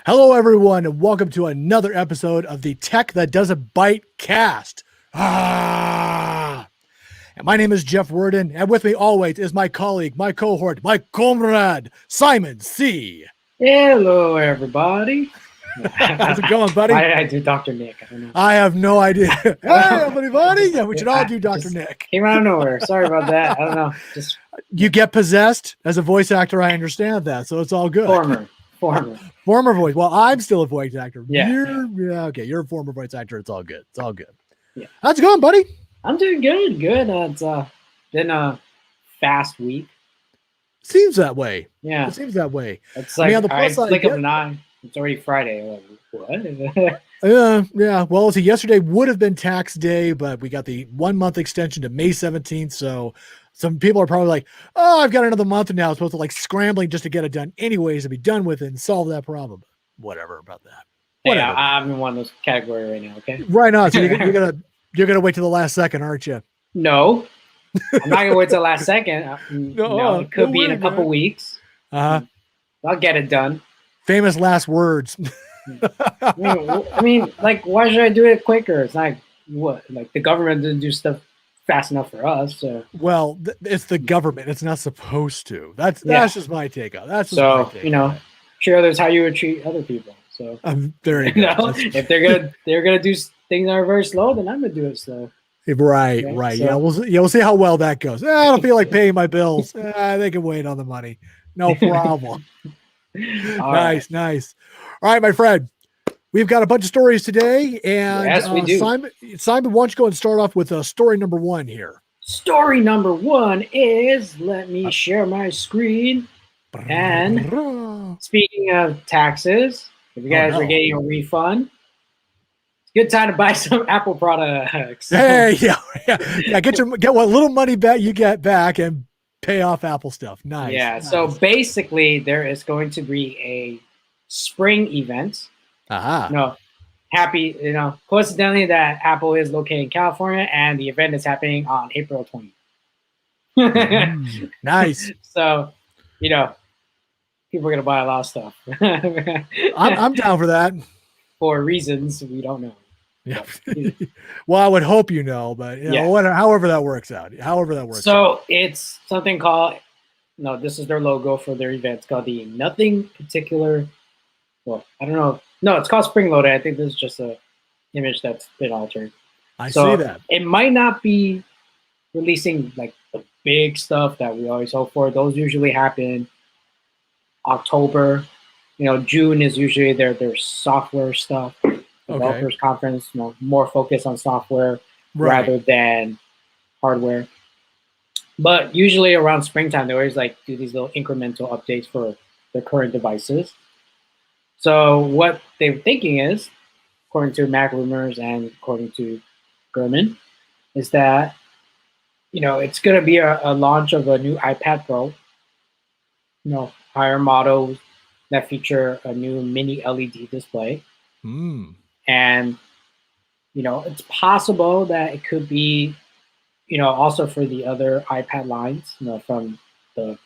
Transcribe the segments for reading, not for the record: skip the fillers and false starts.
Hello, everyone, and welcome to another episode of the Tech That Doesn't Byte Cast. And my name is Jeff Worden, and with me always is my colleague, my cohort, my comrade, Simon C. Hello, everybody. How's it going, buddy? Why did I do Dr. Nick? I don't know. I have no idea. Hey, everybody. Yeah, we should all do Dr. Nick. Came out of nowhere. Sorry about that. I don't know. Just You get possessed as a voice actor. I understand that, so it's all good. Former voice. Well, I'm still a voice actor. Yeah. Okay. You're a former voice actor. It's all good. It's all good. Yeah. How's it going, buddy? I'm doing good. Good. It's been a fast week. Seems that way. Yeah. It seems that way. It's like on the plus side, click of an eye. It's already Friday. Like, what? Yeah. Well, see, yesterday would have been tax day, but we got the 1 month extension to May 17th. So some people are probably like, oh, I've got another month now. I'm supposed to like scrambling just to get it done anyways and be done with it and solve that problem. Whatever about that. Whatever. Hey, I'm in one of those categories right now. Okay. Right on. So you're gonna wait till the last second, aren't you? No, I'm not gonna wait till the last second. No, it could be in a couple weeks. I'll get it done. Famous last words. I mean, like, why should I do it quicker? It's like the government doesn't do stuff fast enough for us. So it's the government. It's not supposed to. That's just my take on. That's just my take treat others how you would treat other people. So there you go. If they're gonna do things that are very slow, then I'm gonna do it slow. Right. So, yeah, we'll see how well that goes. I don't feel like paying my bills. They can wait on the money. No problem. Nice. All right, my friend. We've got a bunch of stories today, and yes, we do. Simon, why don't you go and start off with story number one here? Story number one is, let me share my screen. And speaking of taxes, if you guys are getting a refund, it's a good time to buy some Apple products. Hey, yeah, get what little money back you get back and pay off Apple stuff. Nice. Yeah. So basically, there is going to be a spring event. Coincidentally that Apple is located in California and the event is happening on April 20th. Nice. So, people are going to buy a lot of stuff. I'm down for that. For reasons we don't know. Yeah. Well, I would hope but however that works out. So it's something called, this is their logo for their event. It's called the Nothing Particular. Well, I don't know. No, it's called Spring Loaded. I think this is just a image that's been altered. I see that. It might not be releasing like the big stuff that we always hope for. Those usually happen October. June is usually their software stuff. Developers conference, more focus on software rather than hardware. But usually around springtime, they always do these little incremental updates for their current devices. So what they're thinking is, according to Mac Rumors and according to Gurman, is that, it's going to be a launch of a new iPad Pro, higher models that feature a new mini LED display. And, it's possible that it could be, also for the other iPad lines, from the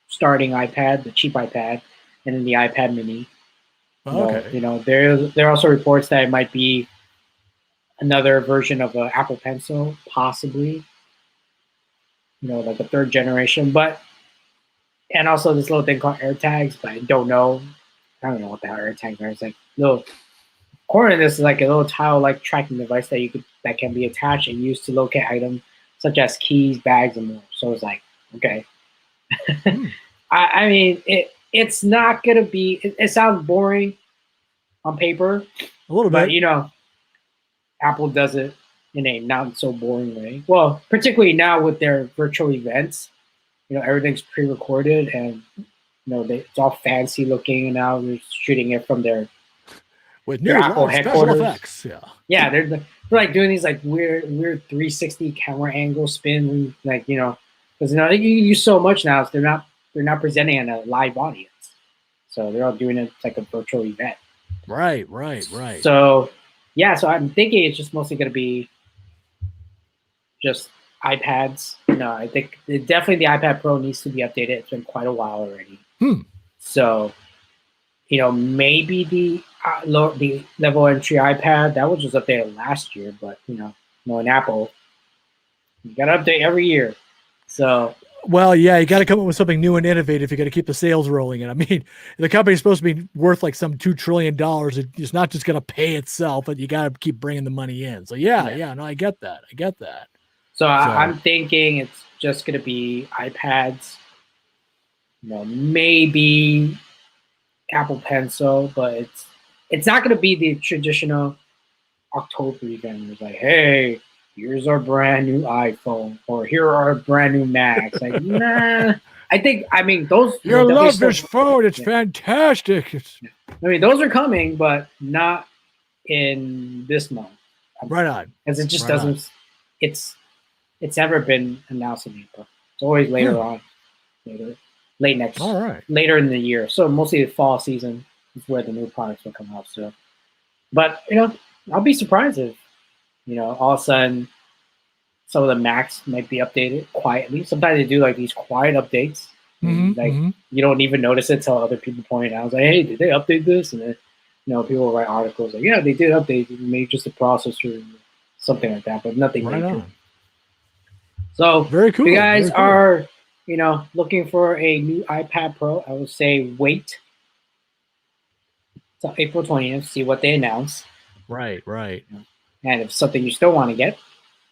starting iPad, the cheap iPad, and then the iPad mini. There are also reports that it might be another version of an Apple Pencil, possibly, like a third generation. And also this little thing called AirTags, but I don't know. I don't know what the hell AirTags are. It's like little corner of this is like a little tile-like tracking device that can be attached and used to locate items such as keys, bags, and more. So it's like, okay. I mean, it's not gonna be. It sounds boring on paper, A little but bit. Apple does it in a not so boring way. Well, particularly now with their virtual events, everything's pre-recorded and it's all fancy looking, and now they're shooting it from their With Apple new special headquarters. effects. Yeah, they're like doing these like weird 360 camera angle spin, like because they use so much now, so they're not presenting in a live audience, so they're all doing it like a virtual event. Right. So yeah, so I'm thinking it's just mostly going to be just iPads. I think definitely the iPad Pro needs to be updated. It's been quite a while already. So, maybe the level entry iPad that was just updated last year, but knowing Apple, you got to update every year. So, well, yeah, you got to come up with something new and innovative. You got to keep the sales rolling. And I mean, the company's supposed to be worth like some $2 trillion. It's not just going to pay itself, but you got to keep bringing the money in. So yeah, no, I get that. So I'm thinking it's just going to be iPads, maybe Apple Pencil, but it's not going to be the traditional October event. It's like, hey, here's our brand new iPhone, or here are our brand new Macs. Like, nah. I mean, those. You love this phone. It's fantastic. I mean, those are coming, but not in this month. Right on. Because it just doesn't. It's never been announced in April. It's always later on, later in the year. So mostly the fall season is where the new products will come out. So, but I'll be surprised if all of a sudden some of the Macs might be updated quietly. Sometimes they do like these quiet updates. You don't even notice it till other people point it out. It's like, hey, did they update this? And then people will write articles like, yeah, they did update it, maybe just a processor, something like that, but nothing major. So very cool. If you guys are looking for a new iPad Pro, I would say wait till April 20th, see what they announce. Right. And if something you still want to get,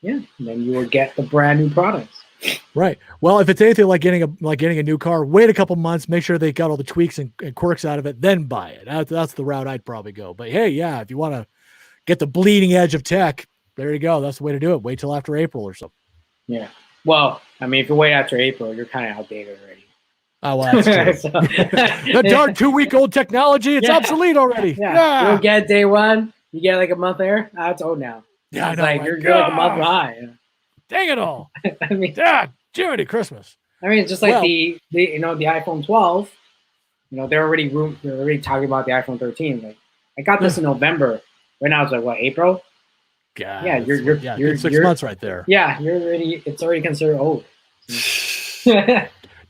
then you will get the brand new products. Right. Well, if it's anything like getting a new car, wait a couple months, make sure they got all the tweaks and quirks out of it, then buy it. That's the route I'd probably go. But hey, yeah, if you want to get the bleeding edge of tech, there you go. That's the way to do it. Wait till after April or something. Yeah. Well, I mean, if you wait after April, you're kind of outdated already. Oh, well, that's true. The darn 2-week-old technology, it's obsolete already. Yeah. You'll get day one, you get like a month there. It's old now. Yeah, I know. Like, you're like a month behind. Dang it all. I mean, Jiminy Christmas. I mean, it's just like the iPhone 12, they're already talking about the iPhone 13. Like, I got this in November. Right now it's like what, April? God, yeah, you're 6 months right there. Yeah, it's already considered old.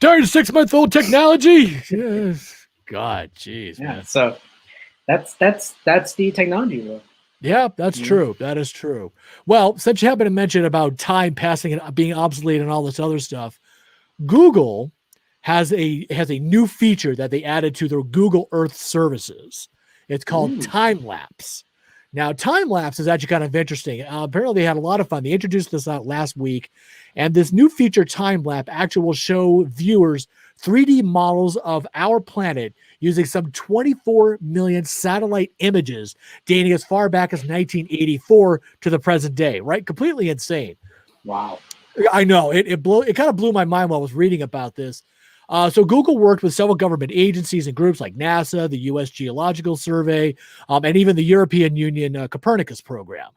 Darn 6-month-old technology. Yes. God, jeez. Yeah, man. So that's the technology world. Yeah, that's true. That is true. Well, since you happen to mention about time passing and being obsolete and all this other stuff, Google has a new feature that they added to their Google Earth services. It's called time lapse. Now, time lapse is actually kind of interesting. Apparently, they had a lot of fun. They introduced this out last week, and this new feature, time lapse, actually will show viewers 3D models of our planet using some 24 million satellite images dating as far back as 1984 to the present day, right? Completely insane. Wow. I know. It kind of blew my mind while I was reading about this. So Google worked with several government agencies and groups like NASA, the U.S. Geological Survey, and even the European Union Copernicus program.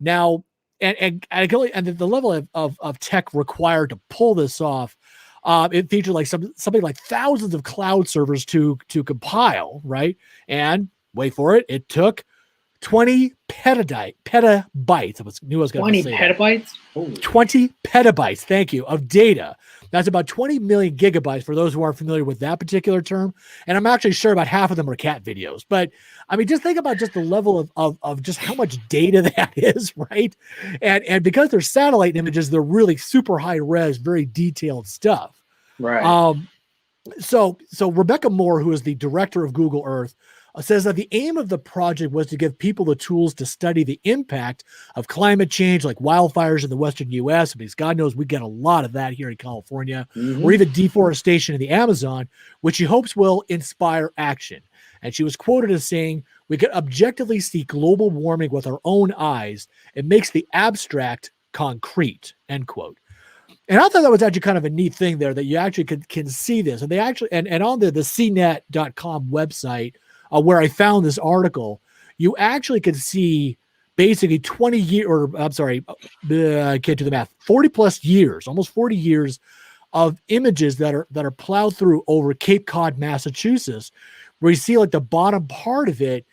Now, and the level of tech required to pull this off, it featured like something like thousands of cloud servers to compile, right? And wait for it, it took 20 petabytes. I knew I was going to say 20 petabytes? That. 20 petabytes, thank you, of data. That's about 20 million gigabytes for those who aren't familiar with that particular term. And I'm actually sure about half of them are cat videos. But I mean, just think about just the level of just how much data that is, right? And because they're satellite images, they're really super high res, very detailed stuff. Right. So Rebecca Moore, who is the director of Google Earth, says that the aim of the project was to give people the tools to study the impact of climate change, like wildfires in the western U.S., because God knows we get a lot of that here in California, or even deforestation in the Amazon, which she hopes will inspire action. And she was quoted as saying, "We can objectively see global warming with our own eyes. It makes the abstract concrete," end quote. And I thought that was actually kind of a neat thing there, that you actually can see this. And they actually, and on the cnet.com website, where I found this article, you actually can see basically 20 years, or I'm sorry, I can't do the math, 40 plus years, almost 40 years of images that are plowed through over Cape Cod, Massachusetts, where you see like the bottom part of it,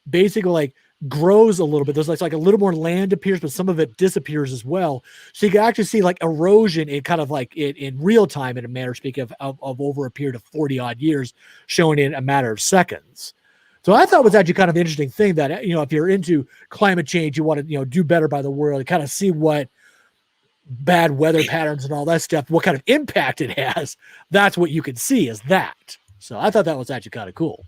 basically like grows a little bit. There's like a little more land appears, but some of it disappears as well. So you can actually see like erosion in kind of like in real time, in a manner of speaking, of over a period of 40 odd years, shown in a matter of seconds. So I thought it was actually kind of an interesting thing that, if you're into climate change, you want to, do better by the world, and kind of see what bad weather patterns and all that stuff, what kind of impact it has. That's what you can see is that. So I thought that was actually kind of cool.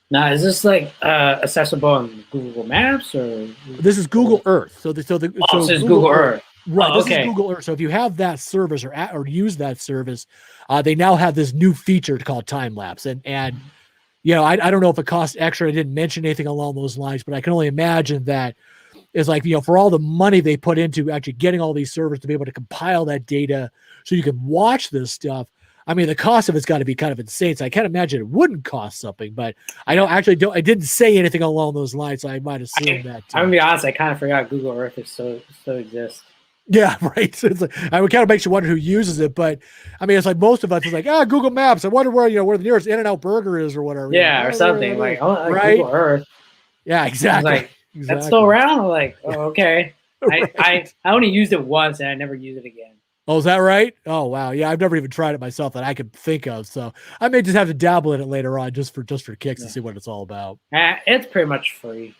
Now, is this like accessible on Google Maps, or this is Google Earth? So this is Google Earth. Right. Oh, this is Google Earth. So if you have that service or use that service, they now have this new feature called time lapse. And I don't know if it costs extra. I didn't mention anything along those lines, but I can only imagine that is like, for all the money they put into actually getting all these servers to be able to compile that data so you can watch this stuff. I mean, the cost of it's got to be kind of insane. So I can't imagine it wouldn't cost something, but I didn't say anything along those lines. So I might assume that. I'm gonna be honest, I kind of forgot Google Earth still exists. Yeah, right. So it's like, I would kind of makes you wonder who uses it, but I mean, it's like most of us is like, Google Maps. I wonder where the nearest In-N-Out Burger is or whatever. Yeah, or something like right? Google Earth. Yeah, exactly. Like, that's still around. I'm like, oh, okay. Right. I only used it once and I never used it again. Oh, is that right? Oh, wow. Yeah, I've never even tried it myself that I could think of. So I may just have to dabble in it later on, just for kicks, to see what it's all about. It's pretty much free.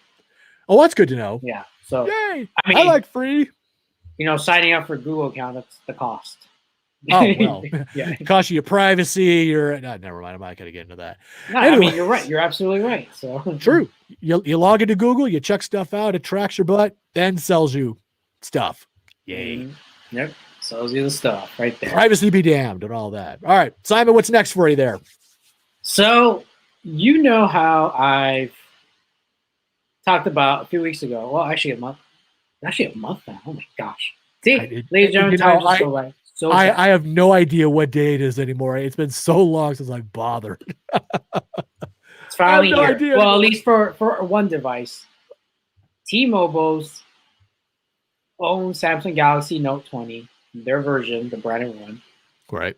Oh, that's good to know. Yeah. So yay! I like free. Signing up for a Google account, that's the cost. Oh, well. Yeah. It costs you your privacy. Never mind. I'm not going to get into that. No, anyway. I mean, you're right. You're absolutely right. So true. You log into Google, you check stuff out, it tracks your butt, then sells you stuff. Yay. Mm-hmm. Yep. Sells you the stuff right there. Privacy be damned and all that. All right, Simon, what's next for you there? So, how I've talked about a few weeks ago. Well, actually a month now. Oh my gosh. See, ladies and gentlemen, time just go by so fast. I have no idea what day it is anymore. It's been so long since I've bothered. It's finally here. Well, at least for one device. T-Mobile's own Samsung Galaxy Note 20, their version, the branded one, right,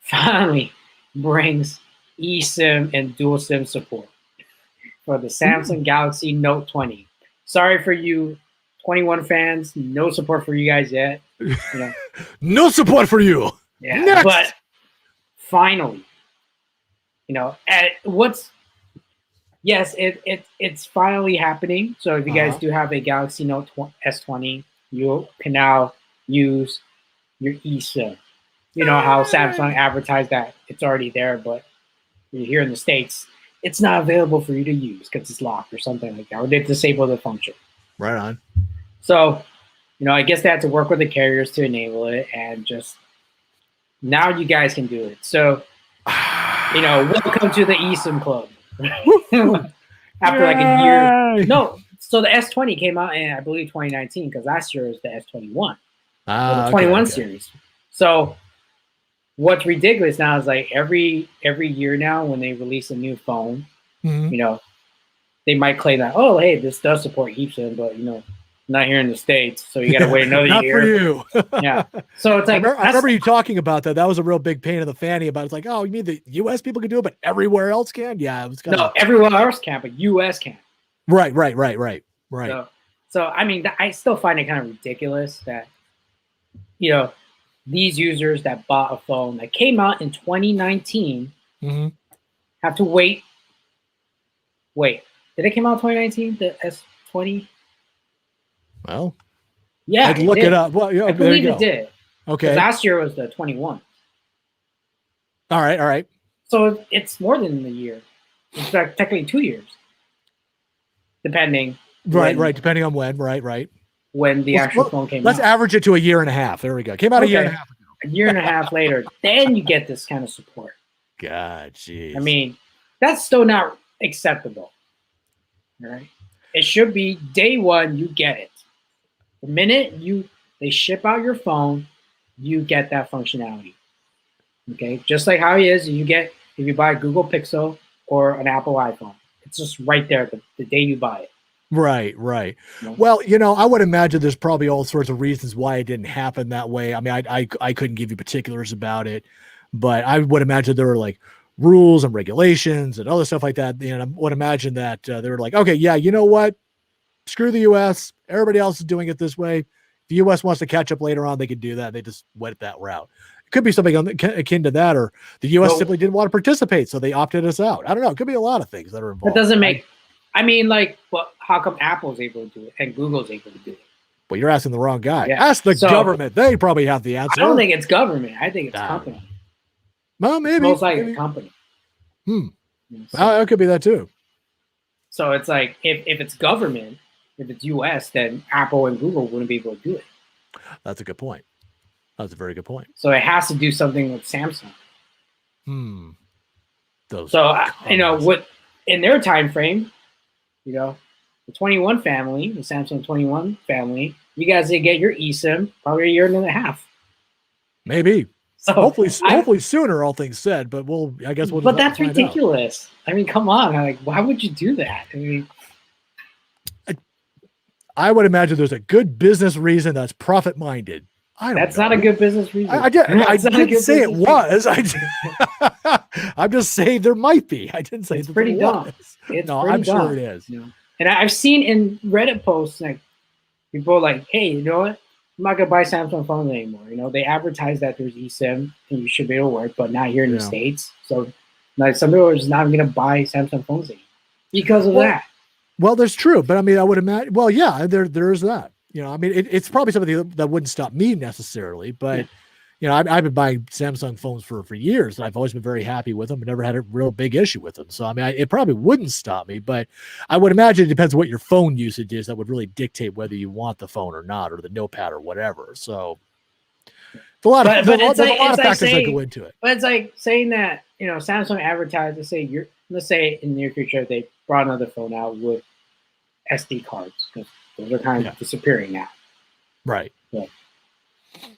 finally brings eSIM and dual SIM support for the Samsung Galaxy Note 20. Sorry for you 21 fans, no support for you guys yet. No support for you. Yeah, next. But finally, it's finally happening. So if you guys do have a Galaxy Note S20, you can now use your eSIM. You know how Samsung advertised that it's already there, but here in the States, it's not available for you to use because it's locked or something like that, or they disable the function. Right on. So, I guess they had to work with the carriers to enable it, and just now you guys can do it. So, welcome to the eSIM club. After like a year. No, so the S20 came out in, I believe, 2019, because last year was the S21. The 21 series. So what's ridiculous now is like every year now when they release a new phone, they might claim that, oh, hey, this does support eSIM, but not here in the States, so you got to wait another year. Not for you. Yeah. So it's like I remember you talking about that. That was a real big pain in the fanny about it. It's like, oh, you mean the U.S. people can do it, but everywhere else can? Yeah, it was kind of everywhere else can, but U.S. can. Right. So I mean, I still find it kind of ridiculous that these users that bought a phone that came out in 2019 have to wait. Wait, did it come out in 2019? The S20? Well, yeah, I'd look it up. Well, I believe it did. Okay. Last year was the 21. All right, all right. So it's more than a year. It's like technically 2 years, depending. Right. Depending on when. Right. When the actual phone came let's out. average it to a year and a half. There we go. Came out a year and a half ago. A year and a half later, then you get this kind of support. God, jeez. I mean, that's still not acceptable. All right. It should be day one, you get it. The minute they ship out your phone, you get that functionality. Okay. Just like how it is, you get if you buy a Google Pixel or an Apple iPhone. It's just right there the day you buy it. Right. Yeah. Well, I would imagine there's probably all sorts of reasons why it didn't happen that way. I mean, I couldn't give you particulars about it, but I would imagine there were like rules and regulations and other stuff like that. I would imagine that they were like, okay, yeah, you know what? Screw the U.S. Everybody else is doing it this way. If the U.S. wants to catch up later on, they can do that. They just went that route. It could be something akin to that, or the U.S. simply didn't want to participate, so they opted us out. I don't know. It could be a lot of things that are involved. That doesn't make. But how come Apple's able to do it and Google's able to do it? Well, you're asking the wrong guy. Yeah. Ask the government. They probably have the answer. I don't think it's government. I think it's company. Well, maybe. Most likely a company. So, it could be that too. So it's like, if it's government, if it's U.S., then Apple and Google wouldn't be able to do it. That's a good point. That's a very good point. So it has to do something with Samsung. What in their time frame, the 21 family, the Samsung 21 family, you guys did get your eSIM probably a year and a half. Maybe. So hopefully sooner, all things said, but I guess we'll. But that's ridiculous. I mean, come on. Why would you do that? I mean, I would imagine there's a good business reason that's profit minded. That's not a good business reason. I didn't say it was. I'm just saying there might be. I didn't say it's pretty dumb. I'm sure it is. And I've seen in Reddit posts like people like, hey, you know what? I'm not gonna buy Samsung phones anymore. They advertise that there's eSIM and you should be able to work, but not here in the States. So some people are just not gonna buy Samsung phones anymore because of that. Well, that's true, but I mean, I would imagine. Well, yeah, there is that. I mean, it's probably something that wouldn't stop me necessarily, but I've been buying Samsung phones for years, and I've always been very happy with them. I never had a real big issue with them. So I mean, it probably wouldn't stop me, but I would imagine it depends on what your phone usage is. That would really dictate whether you want the phone or not, or the notepad or whatever. So it's a lot of factors that go into it. But it's like saying that Samsung advertised. Let's say in the near future they brought another phone out with SD cards. Those are kind of disappearing now. Right. Yeah.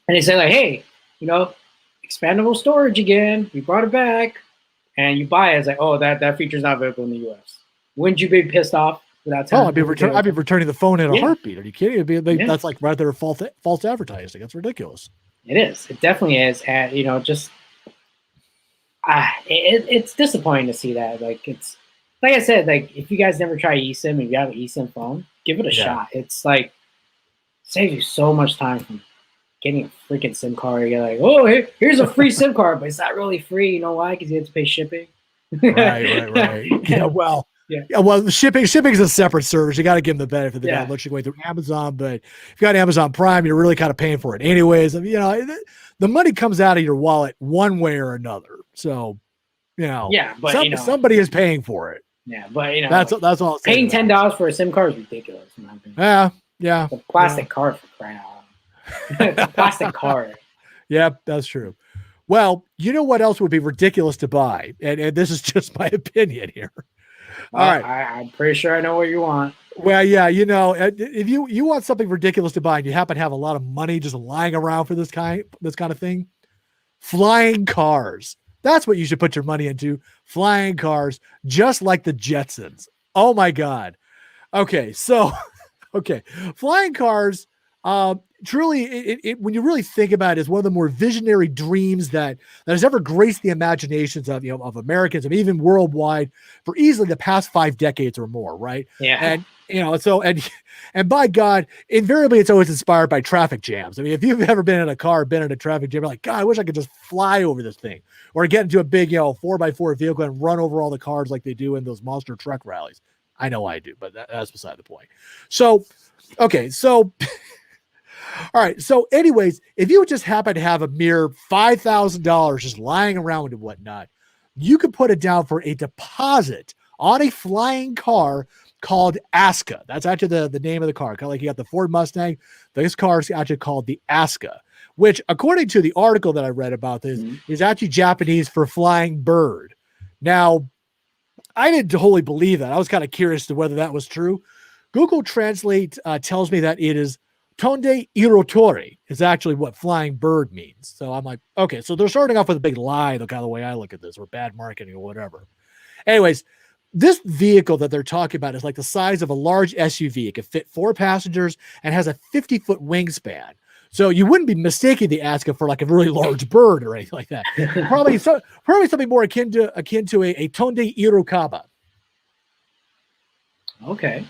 And they say like, hey, expandable storage again. We brought it back. And you buy it. It's like, oh, that feature's not available in the U.S. Wouldn't you be pissed off without telling? Oh, I'd be returning the phone in a heartbeat. Are you kidding? That's like right there false advertising. That's ridiculous. It is. It definitely is. And, it's disappointing to see that. Like, it's like I said, like if you guys never try eSIM and you have an eSIM phone, give it a shot. It's like saves you so much time from getting a freaking SIM card. You're like, oh, here's a free SIM card, but it's not really free. You know wye? Because you have to pay shipping. Right. Yeah, well, shipping is a separate service. You got to give them the benefit of the doubt. Unless you're going through Amazon, but if you got Amazon Prime, you're really kind of paying for it anyways. I mean, the money comes out of your wallet one way or another. So, but somebody is paying for it. Yeah, but that's all. Paying $10 for a SIM card is ridiculous. In my opinion. Yeah. It's a plastic card for crying out loud. It's a plastic card. Yeah, that's true. Well, you know what else would be ridiculous to buy, and this is just my opinion here. All right, I'm pretty sure I know what you want. Well, yeah, if you want something ridiculous to buy, and you happen to have a lot of money just lying around for this kind of thing, flying cars. That's what you should put your money into. Flying cars, just like the Jetsons. Oh my God. Okay. So, flying cars, truly, when you really think about it, is one of the more visionary dreams that has ever graced the imaginations of Americans and even worldwide for easily the past 5 decades or more. Right. Yeah. And, and by God, invariably it's always inspired by traffic jams. I mean, if you've ever been in a car, been in a traffic jam, you're like, God, I wish I could just fly over this thing, or get into a big, 4x4 vehicle and run over all the cars like they do in those monster truck rallies. I know I do, but that's beside the point. So, okay. So All right. So, anyways, if you just happen to have a mere $5,000 just lying around and whatnot, you could put it down for a deposit on a flying car called Aska. That's actually the name of the car. Kind of like you got the Ford Mustang. This car is actually called the Aska, which, according to the article that I read about this, is actually Japanese for flying bird. Now, I didn't totally believe that. I was kind of curious to whether that was true. Google Translate tells me that it is Tonde Irotori is actually what flying bird means. So I'm like, okay, so they're starting off with a big lie, the kind of the way I look at this, or bad marketing or whatever. Anyways, this vehicle that they're talking about is like the size of a large SUV. It can fit 4 passengers and has a 50-foot wingspan. So you wouldn't be mistaking the Aska for like a really large bird or anything like that. Probably something more akin to a Tonde Irokaba. Okay.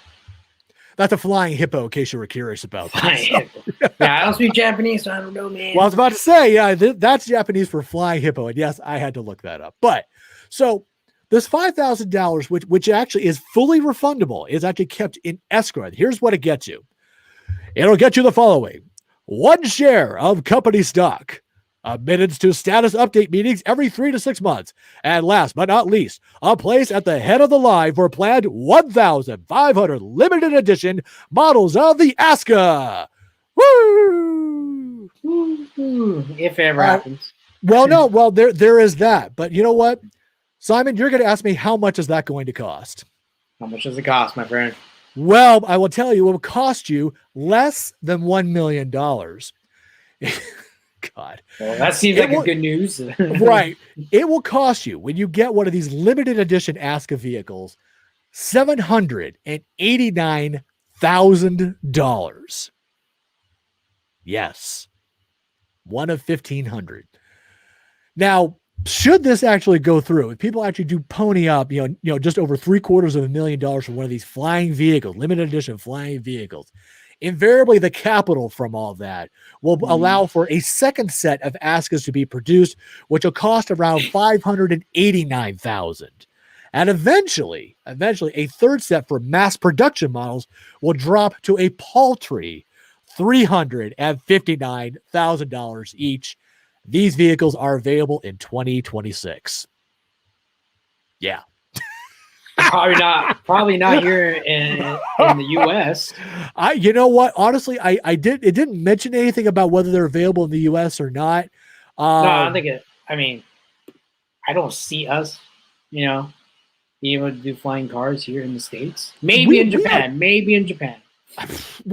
That's a flying hippo, in case you were curious about that. Yeah, I don't speak Japanese, so I don't know, man. Well, I was about to say, yeah, that's Japanese for flying hippo. And yes, I had to look that up. But so this $5,000, which actually is fully refundable, is actually kept in escrow. Here's what it gets you. It'll get you the following: 1 share of company stock, admittance to status update meetings every 3 to 6 months, and last but not least, a place at the head of the line for planned 1,500 limited edition models of the Aska. Woo! If it ever happens. Well, there is that. But you know what, Simon, you're going to ask me, how much is that going to cost? How much does it cost, my friend? Well, I will tell you, it will cost you less than $1 million. God. Well, that seems like good news. Right. It will cost you, when you get one of these limited edition Aska vehicles, $789,000. Yes. One of 1,500. Now, should this actually go through, if people actually do pony up, just over $750,000 for one of these flying vehicles, limited edition flying vehicles, invariably the capital from all that will allow for a second set of Askas to be produced, which will cost around $589,000. And eventually, a third set for mass production models will drop to a paltry $359,000 each. These vehicles are available in 2026. Yeah. Probably not here in the US. You know what? Honestly, it didn't mention anything about whether they're available in the US or not. No, I don't think it. I mean, I don't see us, being able to do flying cars here in the States. Maybe in Japan.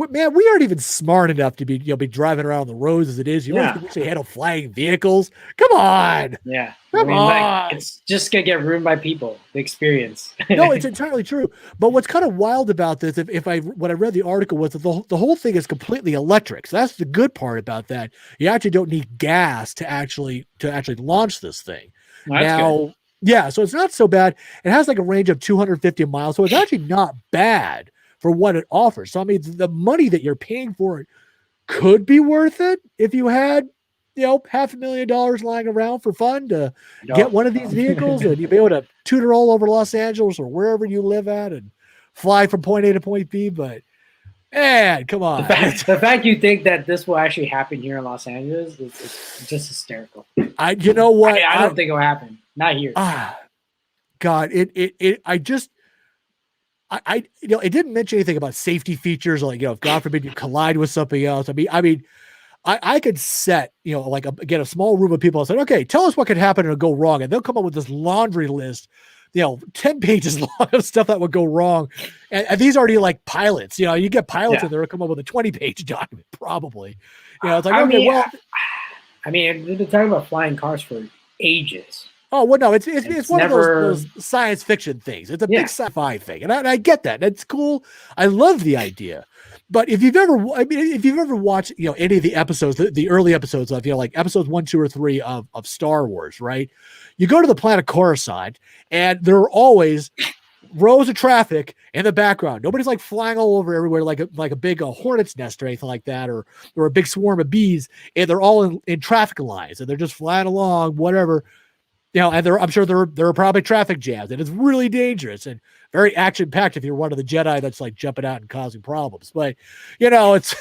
Man, we aren't even smart enough to be driving around the roads as it is. You don't have to actually handle flying vehicles. Come on. Yeah. Come on. It's just gonna get ruined by people. The experience. No, it's entirely true. But what's kind of wild about this, what I read the article was that the whole thing is completely electric. So that's the good part about that. You actually don't need gas to actually launch this thing. Well, that's good. Yeah, so it's not so bad. It has like a range of 250 miles, so it's actually not bad for what it offers. So I mean, the money that you're paying for it could be worth it if you had, $500,000 lying around for fun to get one of these vehicles and you'd be able to tutor all over Los Angeles or wherever you live at and fly from point A to point B. But man, come on. The fact you think that this will actually happen here in Los Angeles is just hysterical. You know what? I don't think it will happen. Not here. God, it didn't mention anything about safety features, like, if God forbid you collide with something else. I could set, get a small room of people and say, okay, tell us what could happen and go wrong. And they'll come up with this laundry list, 10 pages long of stuff that would go wrong. And these already like pilots, you get pilots and they'll come up with a 20-page document, probably. It's like, they've been talking about flying cars for ages. Oh, well, no, it's one of those science fiction things. It's a big sci-fi thing. And I get that. It's cool. I love the idea. But if you've ever watched, any of the episodes, the early episodes of, like episodes 1, 2, or 3 of Star Wars, right? You go to the planet Coruscant and there are always rows of traffic in the background. Nobody's like flying all over everywhere like a big hornet's nest or anything like that, or a big swarm of bees. And they're all in traffic lines and they're just flying along, whatever. And I'm sure there are probably traffic jams, and it's really dangerous and very action packed if you're one of the Jedi that's like jumping out and causing problems. But it's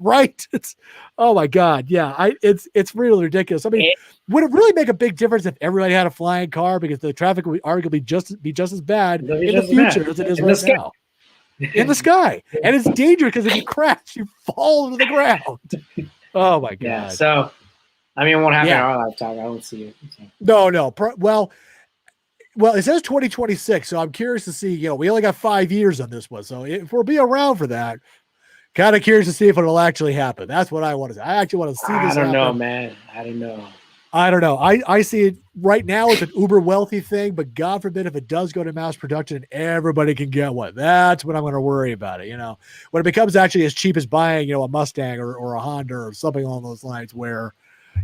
Right? It's oh my god, yeah. It's really ridiculous. I mean, It, would it really make a big difference if everybody had a flying car because the traffic would arguably be just as bad it'll be in the just bad. future as it is In the right sky. now? In the sky. And it's dangerous because if you crash, you fall to the ground. Oh my Yeah. god. So I mean, it won't happen in Yeah. our lifetime. I don't see it. So. No. Well, it says 2026, so I'm curious to see. We only got 5 years on this one, so if we'll be around for that, kind of curious to see if it'll actually happen. That's what I want to see. I actually want to see this I don't happen. know, man. I don't know. I don't know. I see it right now as an uber wealthy thing, but God forbid if it does go to mass production and everybody can get one. That's what I'm going to worry about it. When it becomes actually as cheap as buying, a Mustang or a Honda or something along those lines where,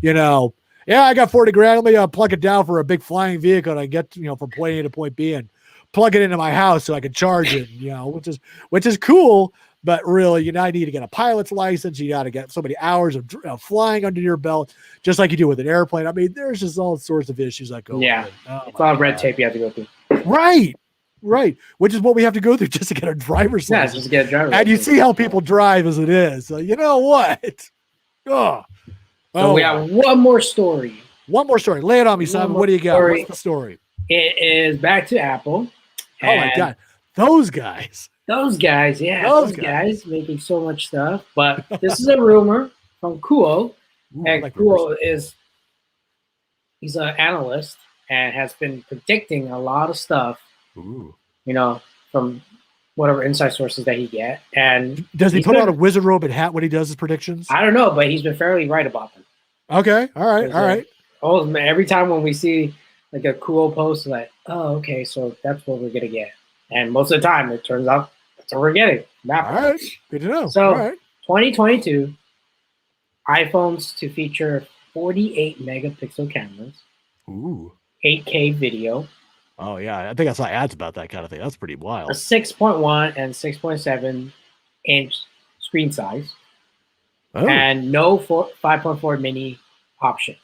yeah, I got 40 grand. Let me plug it down for a big flying vehicle and I get, from point A to point B and plug it into my house so I can charge it, which is cool. But really, you now need to get a pilot's license. You got to get so many hours of flying under your belt, just like you do with an airplane. I mean, there's just all sorts of issues that go. Yeah, it's a lot of red tape you have to go through. Right. Which is what we have to go through just to get a driver's license. Just to get a driver's license. And you see how people drive as it is. So you know what? So we have one more story. One more story. Lay it on me, Simon. What do you got? What's the story? It is back to Apple. Oh my God. Those guys. Those guys making so much stuff. But this is a rumor from Kuo. And Kuo he's an analyst and has been predicting a lot of stuff, from whatever inside sources that he get. And does he put on a wizard robe and hat when he does his predictions? I don't know, but he's been fairly right about them. Okay. All right. Oh, every time when we see like a Kuo post, like, oh, okay, so that's what we're gonna get. And most of the time, it turns out that's what we're getting. All right, good to know. So, 2022, iPhones to feature 48 megapixel cameras, 8K video. Oh yeah, I think I saw ads about that kind of thing. That's pretty wild. A 6.1 and 6.7 inch screen size, and no 5.4 mini option.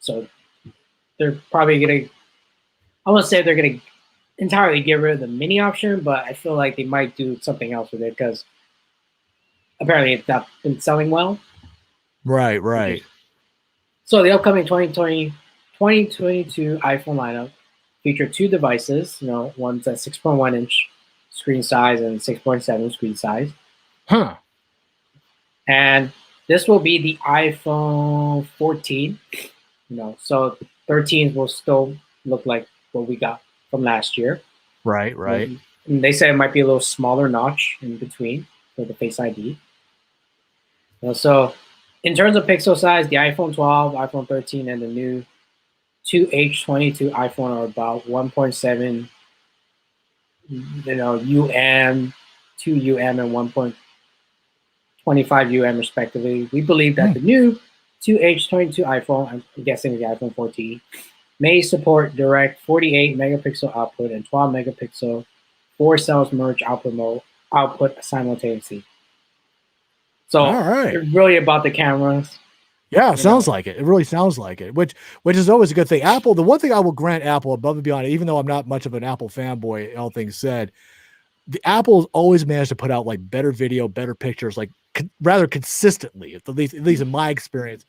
So they're probably gonna. I won't say they're gonna entirely get rid of the mini option, but I feel like they might do something else with it because apparently it's not been selling well. Right. So the upcoming 2022 iPhone lineup feature two devices. One's a 6.1 inch screen size and 6.7 screen size. And this will be the iPhone 14. So 13s will still look like what we got from last year. Right. And they say it might be a little smaller notch in between for the Face ID. So in terms of pixel size, the iPhone 12, iPhone 13, and the new 2H22 iPhone are about 1.7, UM, 2 UM, and 1.25 UM respectively. We believe that the new 2H22 iPhone, I'm guessing the iPhone 14, may support direct 48 megapixel output and 12 megapixel 4 cells merge output simultaneously. So it's really about the cameras. Yeah, it sounds like it. It really sounds like it, which is always a good thing. Apple, the one thing I will grant Apple above and beyond, even though I'm not much of an Apple fanboy, all things said, the Apple's always managed to put out like better video, better pictures, like rather consistently, at least in my experience,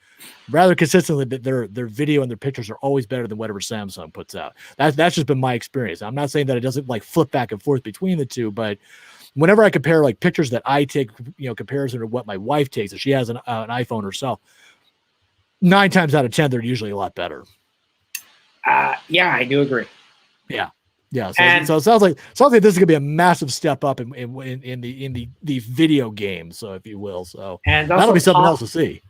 rather consistently. Their video and their pictures are always better than whatever Samsung puts out. That's just been my experience. I'm not saying that it doesn't like flip back and forth between the two, but whenever I compare like pictures that I take, comparison to what my wife takes, if she has an iPhone herself, 9 times out of 10, they're usually a lot better. Yeah, I do agree. Yeah. So it sounds like this is gonna be a massive step up in the video game, so if you will. So and that'll be something else to see.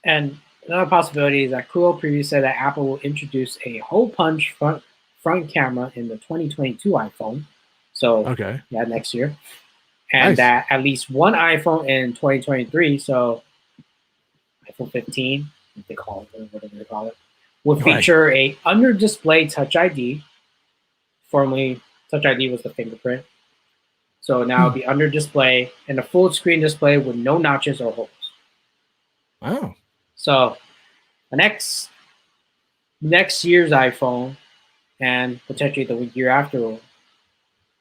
And another possibility is that Kuo previously said that Apple will introduce a hole punch front camera in the 2022 iPhone. So next year, and that at least one iPhone in 2023. So iPhone 15, if they call it whatever they call it, will feature a under display Touch ID. Formerly, Touch ID was the fingerprint. So now it'll be under display and a full screen display with no notches or holes. Wow. So the next year's iPhone and potentially the year after, the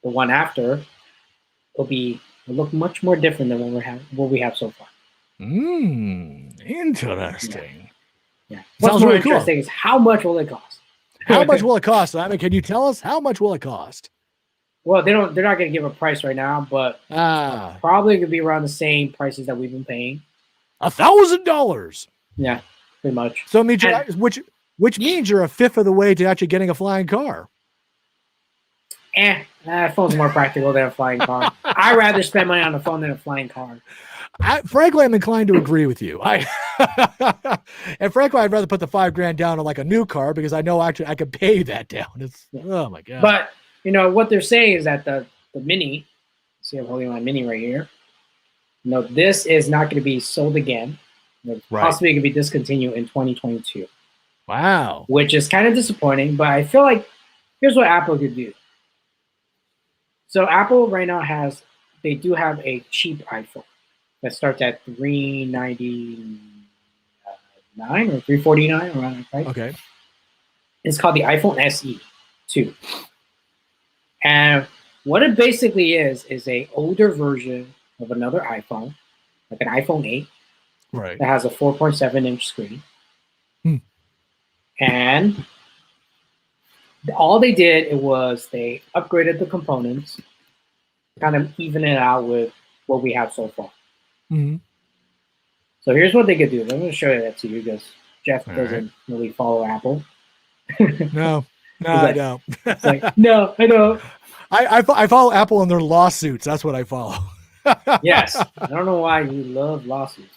one after, will look much more different than what we have so far. Interesting. Yeah. What's Sounds more really cool. interesting is how much will it cost? How much will it cost? I mean, can you tell us how much will it cost? Well, they're not going to give a price right now, but probably going to be around the same prices that we've been paying. $1,000. Yeah, pretty much. So it means which means you're a fifth of the way to actually getting a flying car. Phone's more practical than a flying car. I'd rather spend money on a phone than a flying car. Frankly, I'm inclined to agree with you. And frankly, I'd rather put the $5,000 down on like a new car because I know actually I could pay that down. Oh my god! But what they're saying is that the Mini. See, I'm holding my Mini right here. This is not going to be sold again. Possibly going to be discontinued in 2022. Wow. Which is kind of disappointing, but I feel like here's what Apple could do. So Apple right now they do have a cheap iPhone that starts at $399 or $349 around that price. Okay. It's called the iPhone SE 2. And what it basically is a older version of another iPhone, like an iPhone 8. Right. That has a 4.7-inch screen. And all they did was they upgraded the components, kind of even it out with what we have so far. So here's what they could do. I'm going to show you that to you because Jeff doesn't really follow Apple. No, I don't. It's like, no, I don't. I follow Apple in their lawsuits. That's what I follow. Yes, I don't know why you love lawsuits.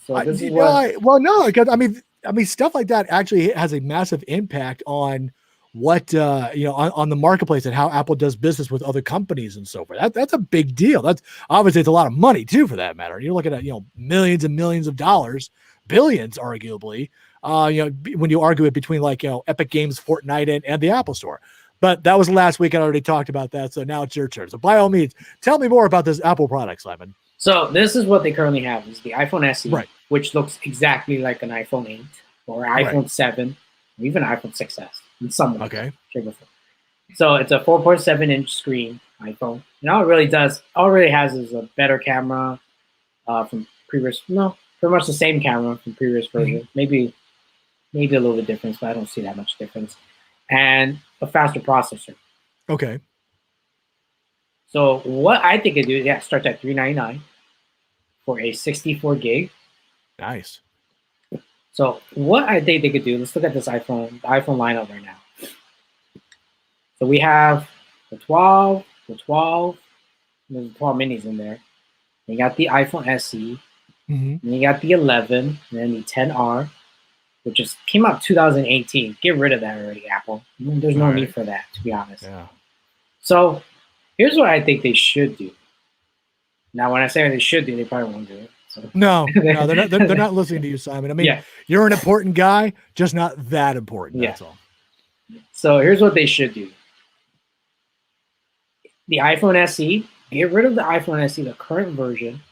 So this is because I mean stuff like that actually has a massive impact on what on the marketplace and how Apple does business with other companies and so forth. That's a big deal. That's obviously it's a lot of money too, for that matter. You're looking at millions and millions of dollars, billions arguably. When you argue it between Epic Games, Fortnite, and the Apple Store. But that was last week. I already talked about that. So now it's your turn. So by all means, tell me more about this Apple product, Simon. So this is what they currently have: is the iPhone SE, right, which looks exactly like an iPhone 8 or iPhone 7 or even iPhone 6s in some way. Okay. So it's a 4.7-inch screen iPhone. And all it really has is a better camera from previous. No, pretty much the same camera from previous version. Maybe a little bit difference, but I don't see that much difference. And a faster processor. Okay. So what I think it do, starts at $399 for a 64 gig. Nice. So what I think they could do, let's look at this iPhone lineup right now. So we have the 12, there's 12 minis in there. You got the iPhone SE, and you got the 11, and then the 10R, which just came out 2018. Get rid of that already, Apple. There's no need for that, to be honest. Yeah. So here's what I think they should do. Now, when I say they should do, they probably won't do it. So. No, they're not listening to you, Simon. I mean, you're an important guy, just not that important. That's all. So here's what they should do. The iPhone SE, get rid of the iPhone SE, the current version,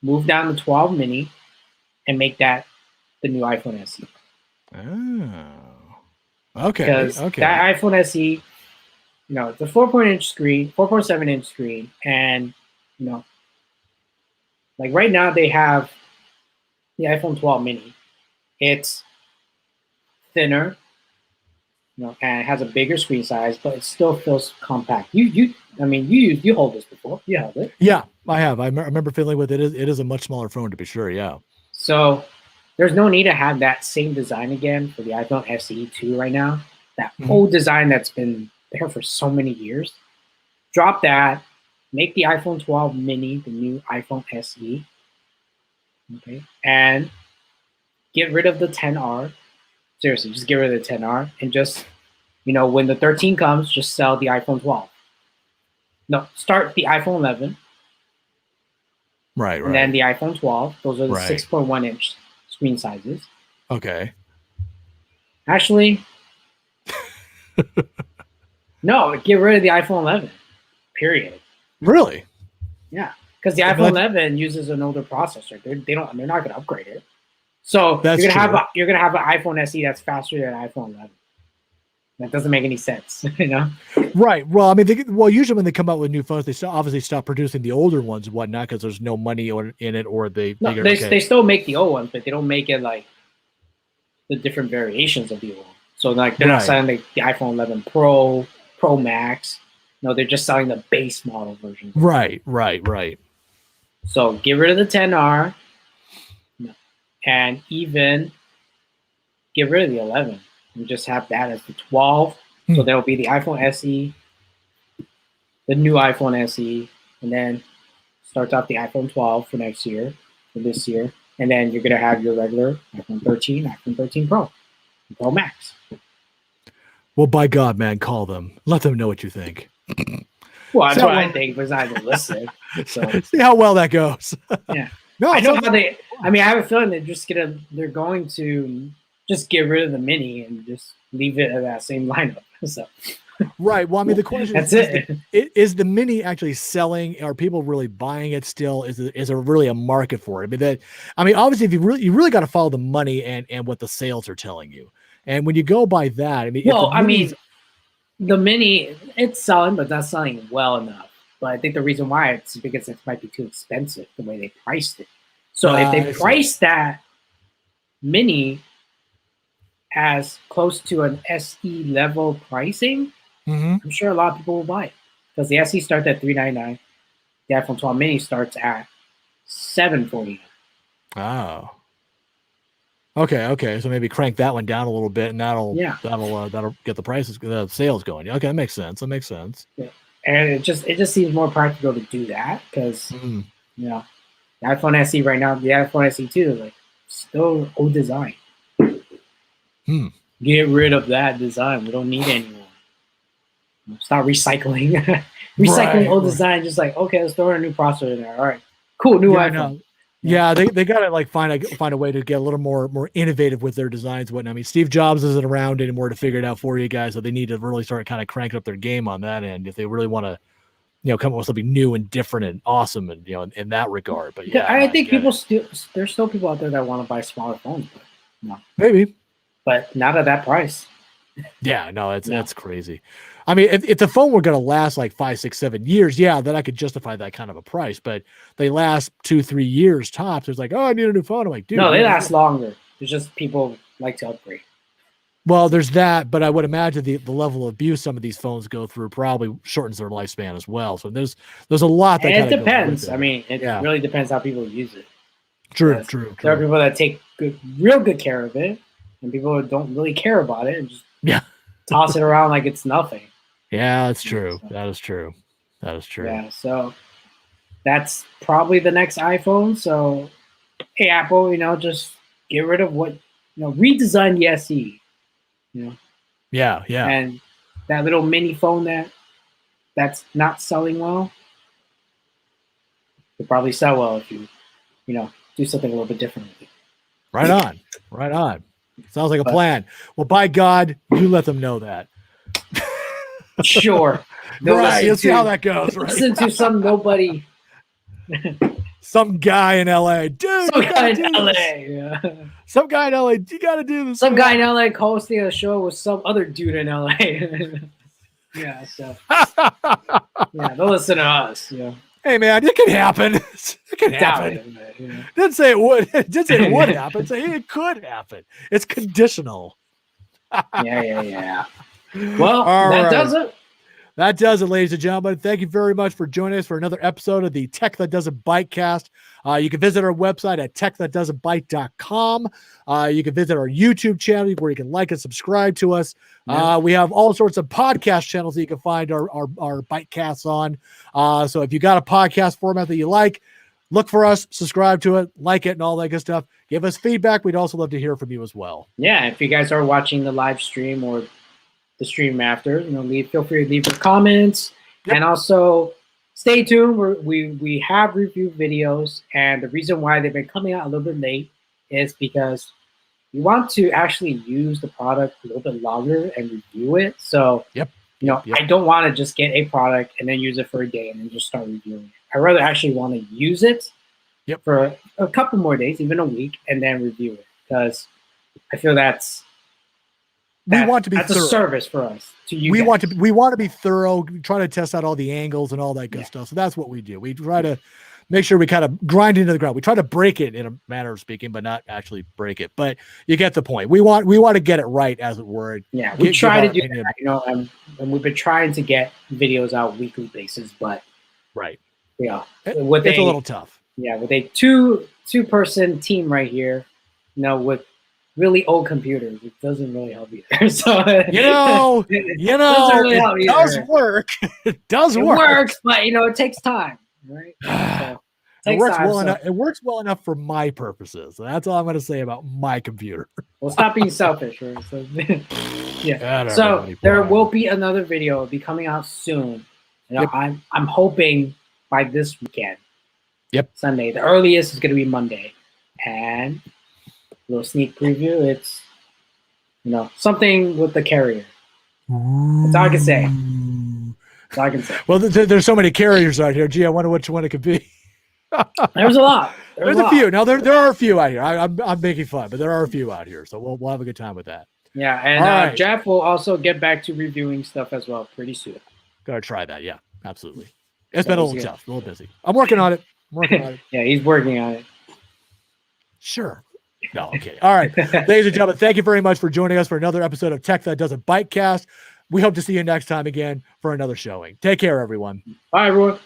move down the 12 mini, and make that the new iPhone SE. Oh, okay. Because that iPhone SE, it's a 4.7-inch screen, and like right now they have the iPhone 12 mini. It's thinner, and it has a bigger screen size, but it still feels compact. You hold this before. You held it. Yeah, I have. I remember feeling with it. It is a much smaller phone, to be sure. Yeah. So there's no need to have that same design again for the iPhone SE 2 right now. That old design that's been there for so many years. Drop that. Make the iPhone 12 mini the new iPhone SE. Okay. And get rid of the 10R. Seriously, just get rid of the 10R and just, when the 13 comes, just sell the iPhone 12. No, start the iPhone 11. Right. And then the iPhone 12. Those are the 6.1-inch screen sizes. Okay. Actually, no, get rid of the iPhone 11. Period. Really? Yeah, because the iPhone 11 uses an older processor. They're not going to upgrade it. So you're gonna have an iPhone SE that's faster than iPhone 11. That doesn't make any sense, you know? Right. Well, I mean, usually when they come out with new phones, they obviously stop producing the older ones and whatnot because there's no money in it, or they No, figure, they still make the old ones, but they don't make it like the different variations of the old one. So like they're not selling like the iPhone 11 Pro, Pro Max. No, they're just selling the base model version. Right. So get rid of the 10R and even get rid of the 11 and just have that as the 12. So there'll be the iPhone SE, the new iPhone SE, and then starts off the iPhone 12 for next year, for this year. And then you're going to have your regular iPhone 13, iPhone 13 Pro, Pro Max. Well, by God, man, call them. Let them know what you think. Well, that's what I think, but it's not even listed. So see how well that goes. Yeah. No, I know how they. I mean, I have a feeling they're going to just get rid of the Mini and just leave it at that same lineup. So. Right. Well, I mean, the question That's is the Mini actually selling? Are people really buying it still? Is there really a market for it? I mean, obviously, if you really got to follow the money and what the sales are telling you. And when you go by that, I mean, the Mini, it's selling, but not selling well enough. But I think the reason why it's because it might be too expensive the way they priced it. So if they price that Mini as close to an SE level pricing, I'm sure a lot of people will buy it because the SE starts at $399. The iPhone 12 Mini starts at $749. Oh. Okay. So maybe crank that one down a little bit, and that'll get the prices, the sales going. Okay, that makes sense. Yeah. And it just seems more practical to do that because you know the iPhone SE right now, the iPhone SE 2, like still old design. Get rid of that design. We don't need it anymore. Start recycling, old design. Just like, okay, let's throw in a new processor in there. All right, cool, new iPhone. No. Yeah, they got to like find a way to get a little more innovative with their designs. Whatnot. I mean, Steve Jobs isn't around anymore to figure it out for you guys, so they need to really start kind of cranking up their game on that end if they really want to, come up with something new and different and awesome, and in that regard. But yeah, I think there's still people out there that want to buy smaller phones, but no, maybe, but not at that price. Yeah, no, that's crazy. I mean, if the phone were going to last like 5, 6, 7 years, yeah, then I could justify that kind of a price. But they last 2, 3 years tops. It's like, oh, I need a new phone. I'm like, dude, no, they last longer. It's just people like to upgrade. Well, there's that, but I would imagine the level of abuse some of these phones go through probably shortens their lifespan as well. So there's a lot that it depends. I mean, it really depends how people use it. True. There are people that take real good care of it, and people who don't really care about it and just toss it around like it's nothing. Yeah, that's true. That is true. Yeah, so that's probably the next iPhone. So, hey, Apple, just get rid of redesign the SE. Yeah. And that little mini phone that's not selling well, will probably sell well if you, do something a little bit different with it. Right on. Sounds like a plan. Well, by God, you let them know that. Sure. Right. You'll see how that goes. Right? Listen to some nobody. Some guy in LA. Dude, some guy in LA. Yeah. Some guy in LA. You got to do this. Some guy in LA hosting a show with some other dude in LA. Yeah. So. Yeah. Don't listen to us. Yeah. Hey, man, it can happen. It can happen. Didn't say it would. It did say it would happen. Say it could happen. It's conditional. Yeah. Well, that does it. That does it, ladies and gentlemen. Thank you very much for joining us for another episode of the Tech That Doesn't Byte Cast. You can visit our website at TechThatDoesn'tByte.com. You can visit our YouTube channel where you can like and subscribe to us. We have all sorts of podcast channels that you can find our Byte Casts on. So if you got a podcast format that you like, look for us, subscribe to it, like it, and all that good stuff. Give us feedback. We'd also love to hear from you as well. Yeah, if you guys are watching the live stream or the stream after, feel free to leave your comments. And also stay tuned. We have review videos, and the reason why they've been coming out a little bit late is because we want to actually use the product a little bit longer and review it. So I don't want to just get a product and then use it for a day and then just start reviewing it. I rather actually want to use it for a couple more days, even a week, and then review it, because I feel that's we want to be that's thorough. a service for us to you. We guys. want to be thorough, try to test out all the angles and all that good stuff. So that's what we do. We try to make sure we kind of grind into the ground. We try to break it in a manner of speaking, but not actually break it. But you get the point. We want to get it right, as it were. Yeah, we try to do that, you know, and we've been trying to get videos out weekly basis, but right. Yeah, it's a little tough. Yeah, with a two-person team right here, you know, with really old computers, it doesn't really help either. So you know, really it does work. It does work. It works, but you know, it takes time, right? So, it works well enough. It works well enough for my purposes. So that's all I'm going to say about my computer. Well, stop being selfish, right? So, yeah. So there will be another video. It'll be coming out soon. You know, I'm hoping by this weekend. Yep. Sunday. The earliest is going to be Monday, and a little sneak preview. It's, you know, something with the carrier. That's all I can say. That's all I can say. Well, there's so many carriers out here. Gee, I wonder which one it could be. There's a lot. There's a few. Now there are a few out here. I'm making fun, but there are a few out here. So we'll have a good time with that. Yeah, and Jeff will also get back to reviewing stuff as well pretty soon. Gotta try that. Yeah, absolutely. It's been a little tough, a little busy. I'm working on it. Yeah, he's working on it. Sure. No, okay. All right. Ladies and gentlemen, thank you very much for joining us for another episode of Tech That Doesn't Byte Cast. We hope to see you next time again for another showing. Take care, everyone. Bye, everyone.